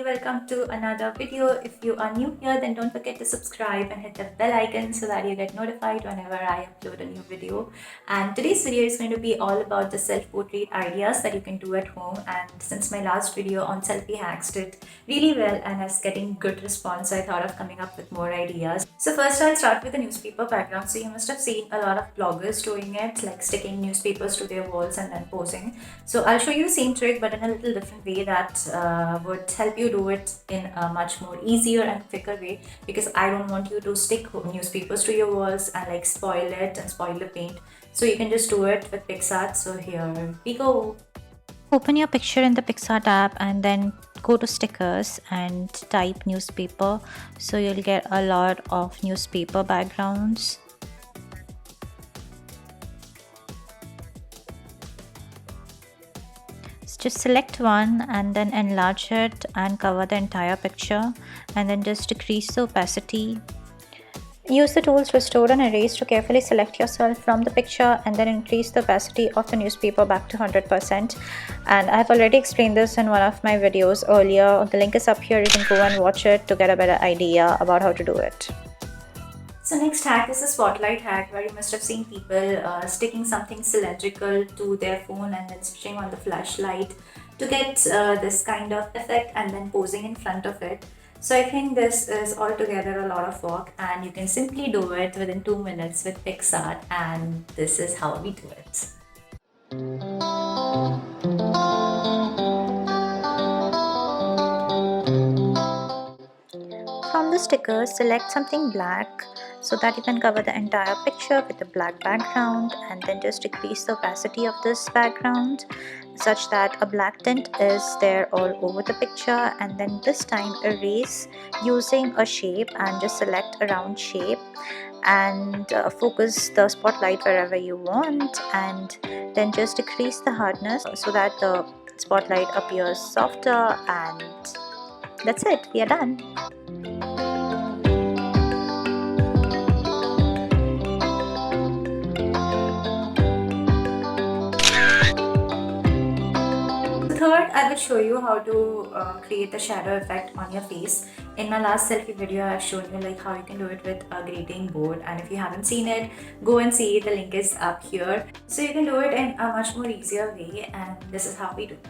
everybody, welcome to another video. If you are new here, then don't forget to subscribe and hit the bell icon so that you get notified whenever I upload a new video. And today's video is going to be all about the self-portrait ideas that you can do at home. And since my last video on selfie hacks did really well and is getting good response, I thought of coming up with more ideas. So first I'll start with the newspaper background. So you must have seen a lot of bloggers doing it, like sticking newspapers to their walls and then posing. So I'll show you the same trick but in a little different way that would help you do it in a much more easier and quicker way, because I don't want you to stick newspapers to your walls and like spoil it and spoil the paint. So you can just do it with PicsArt. So here we go. Open your picture in the PicsArt app and then go to stickers and type newspaper. So you'll get a lot of newspaper backgrounds. Just select one and then enlarge it and cover the entire picture, and then just decrease the opacity. Use the tools restore and erase to carefully select yourself from the picture and then increase the opacity of the newspaper back to 100%. And I have already explained this in one of my videos earlier. The link is up here, you can go and watch it to get a better idea about how to do it. So next hack is the spotlight hack, where you must have seen people sticking something cylindrical to their phone and then switching on the flashlight to get this kind of effect and then posing in front of it. So I think this is altogether a lot of work, and you can simply do it within 2 minutes with PicsArt, and this is how we do it. From the stickers, select something black so that you can cover the entire picture with a black background, and then just decrease the opacity of this background such that a black tint is there all over the picture. And then this time erase using a shape and just select a round shape and focus the spotlight wherever you want, and then just decrease the hardness so that the spotlight appears softer, and that's it, we are done. Third, I will show you how to create the shadow effect on your face. In my last selfie video, I've shown you like how you can do it with a grading board, and if you haven't seen it, go and see it. The link is up here. So you can do it in a much more easier way, and this is how we do it.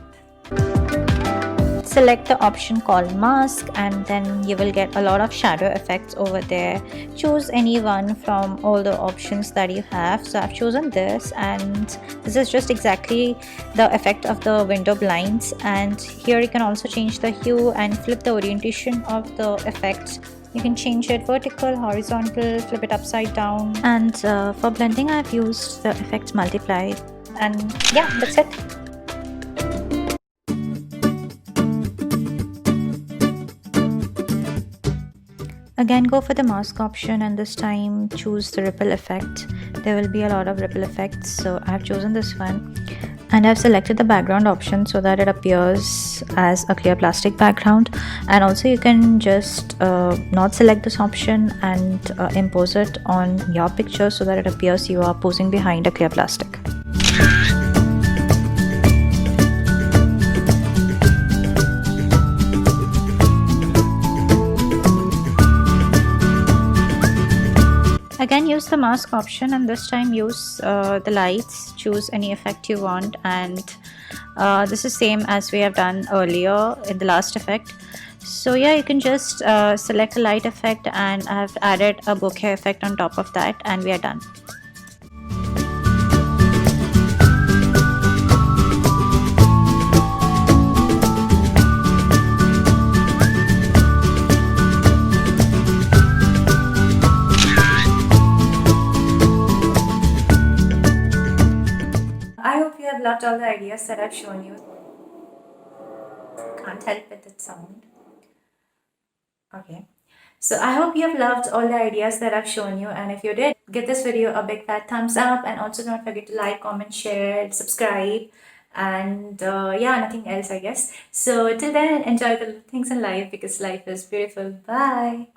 Select the option called mask, and then you will get a lot of shadow effects over there. Choose any one from all the options that you have. So I've chosen this, and this is just exactly the effect of the window blinds. And here you can also change the hue and flip the orientation of the effect. You can change it vertical, horizontal, flip it upside down. And for blending, I've used the effects multiply, and yeah, that's it. Again, go for the mask option, and this time choose the ripple effect. There will be a lot of ripple effects, so I have chosen this one, and I've selected the background option so that it appears as a clear plastic background. And also you can just not select this option and impose it on your picture so that it appears you are posing behind a clear plastic. Again, use the mask option, and this time use the lights. Choose any effect you want, and this is same as we have done earlier in the last effect. So yeah, you can just select a light effect, and I have added a bokeh effect on top of that, and we are done. Loved all the ideas that I've shown you. Can't help with that sound. Okay, so I hope you have loved all the ideas that I've shown you, and if you did, give this video a big fat thumbs up, and also don't forget to like, comment, share, subscribe, and yeah, nothing else I guess. So till then, enjoy the things in life, because life is beautiful. Bye.